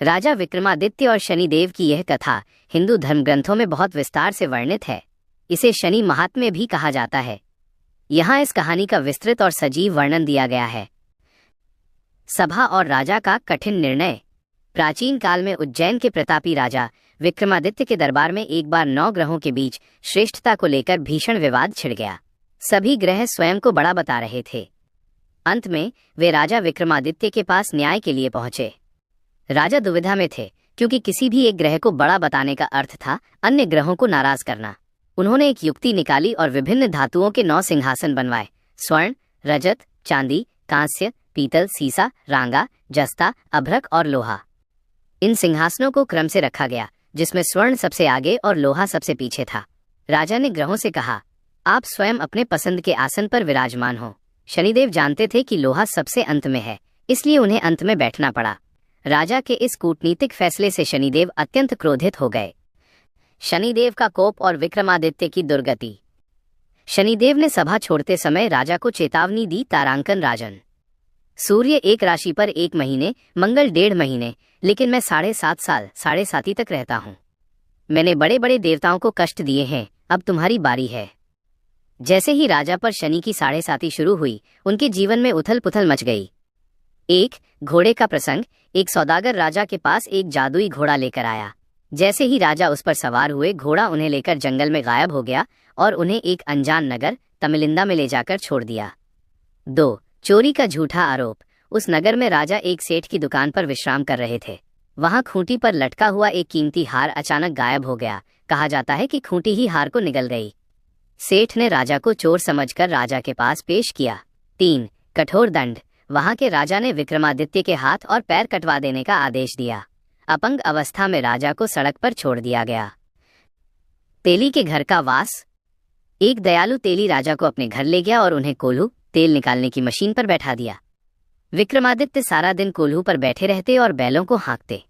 राजा विक्रमादित्य और शनिदेव की यह कथा हिंदू धर्म ग्रंथों में बहुत विस्तार से वर्णित है। इसे शनि महात्म्य भी कहा जाता है। यहाँ इस कहानी का विस्तृत और सजीव वर्णन दिया गया है। सभा और राजा का कठिन निर्णय। प्राचीन काल में उज्जैन के प्रतापी राजा विक्रमादित्य के दरबार में एक बार 9 ग्रहों के बीच श्रेष्ठता को लेकर भीषण विवाद छिड़ गया। सभी ग्रह स्वयं को बड़ा बता रहे थे। अंत में वे राजा विक्रमादित्य के पास न्याय के लिए पहुंचे। राजा दुविधा में थे, क्योंकि किसी भी एक ग्रह को बड़ा बताने का अर्थ था अन्य ग्रहों को नाराज करना। उन्होंने एक युक्ति निकाली और विभिन्न धातुओं के 9 सिंहासन बनवाए। स्वर्ण, रजत, चांदी, कांस्य, पीतल, सीसा, रांगा, जस्ता, अभ्रक और लोहा। इन सिंहासनों को क्रम से रखा गया, जिसमें स्वर्ण सबसे आगे और लोहा सबसे पीछे था। राजा ने ग्रहों से कहा, आप स्वयं अपने पसंद के आसन पर विराजमान हो। शनिदेव जानते थे कि लोहा सबसे अंत में है, इसलिए उन्हें अंत में बैठना पड़ा। राजा के इस कूटनीतिक फैसले से शनिदेव अत्यंत क्रोधित हो गए। शनिदेव का कोप और विक्रमादित्य की दुर्गति। शनिदेव ने सभा छोड़ते समय राजा को चेतावनी दी, तारांकन राजन। सूर्य एक राशि पर 1 महीने, मंगल 1.5 महीने, लेकिन मैं 7.5 साल 7.5 तक रहता हूँ। मैंने बड़े बड़े देवताओं को कष्ट दिए हैं, अब तुम्हारी बारी है। जैसे ही राजा पर शनि की 7.5 शुरू हुई, उनके जीवन में उथल पुथल मच गई। एक घोड़े का प्रसंग। एक सौदागर राजा के पास एक जादुई घोड़ा लेकर आया। जैसे ही राजा उस पर सवार हुए, घोड़ा उन्हें लेकर जंगल में गायब हो गया और उन्हें एक अनजान नगर तमिलिंदा में ले जाकर छोड़ दिया। 2 चोरी का झूठा आरोप। उस नगर में राजा एक सेठ की दुकान पर विश्राम कर रहे थे। वहां खूंटी पर लटका हुआ एक कीमती हार अचानक गायब हो गया। कहा जाता है कि खूंटी ही हार को निगल गई। सेठ ने राजा को चोर समझकर राजा के पास पेश किया। 3 कठोर दंड। वहां के राजा ने विक्रमादित्य के हाथ और पैर कटवा देने का आदेश दिया। अपंग अवस्था में राजा को सड़क पर छोड़ दिया गया। तेली के घर का वास। एक दयालु तेली राजा को अपने घर ले गया और उन्हें कोल्हू तेल निकालने की मशीन पर बैठा दिया। विक्रमादित्य सारा दिन कोल्हू पर बैठे रहते और बैलों को हाँकते।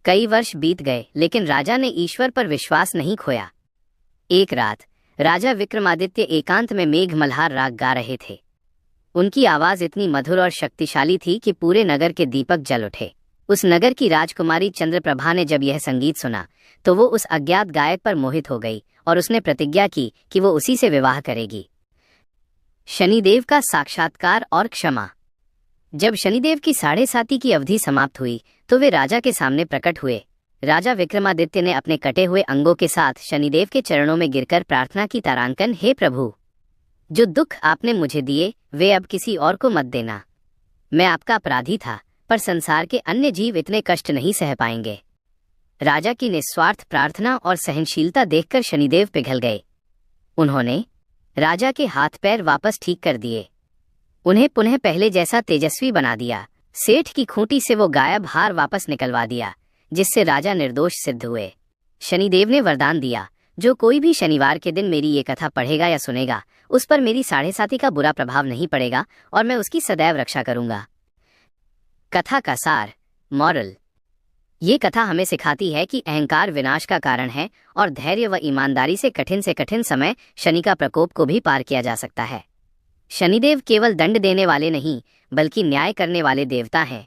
कई वर्ष बीत गए, लेकिन राजा ने ईश्वर पर विश्वास नहीं खोया। एक रात राजा विक्रमादित्य एकांत में मेघ मल्हार राग गा रहे थे। उनकी आवाज इतनी मधुर और शक्तिशाली थी कि पूरे नगर के दीपक जल उठे। उस नगर की राजकुमारी चंद्रप्रभा ने जब यह संगीत सुना, तो वो उस अज्ञात गायक पर मोहित हो गई और उसने प्रतिज्ञा की कि वो उसी से विवाह करेगी। शनिदेव का साक्षात्कार और क्षमा। जब शनिदेव की 7.5 की अवधि समाप्त हुई, तो वे राजा के सामने प्रकट हुए। राजा विक्रमादित्य ने अपने कटे हुए अंगों के साथ शनिदेव के चरणों में गिरकर प्रार्थना की, तारांकन, हे प्रभु, जो दुख आपने मुझे दिए वे अब किसी और को मत देना। मैं आपका अपराधी था, पर संसार के अन्य जीव इतने कष्ट नहीं सह पाएंगे। राजा की निस्वार्थ प्रार्थना और सहनशीलता देखकर शनिदेव पिघल गए। उन्होंने राजा के हाथ पैर वापस ठीक कर दिए, उन्हें पुनः पहले जैसा तेजस्वी बना दिया। सेठ की खूंटी से वो गायब हार वापस निकलवा दिया, जिससे राजा निर्दोष सिद्ध हुए। शनिदेव ने वरदान दिया, जो कोई भी शनिवार के दिन मेरी ये कथा पढ़ेगा या सुनेगा, उस पर मेरी 7.5 का बुरा प्रभाव नहीं पड़ेगा और मैं उसकी सदैव रक्षा करूंगा। कथा का सार, मॉरल। ये कथा हमें सिखाती है कि अहंकार विनाश का कारण है और धैर्य व ईमानदारी से कठिन समय शनि का प्रकोप को भी पार किया जा सकता है। शनिदेव केवल दंड देने वाले नहीं, बल्कि न्याय करने वाले देवता हैं।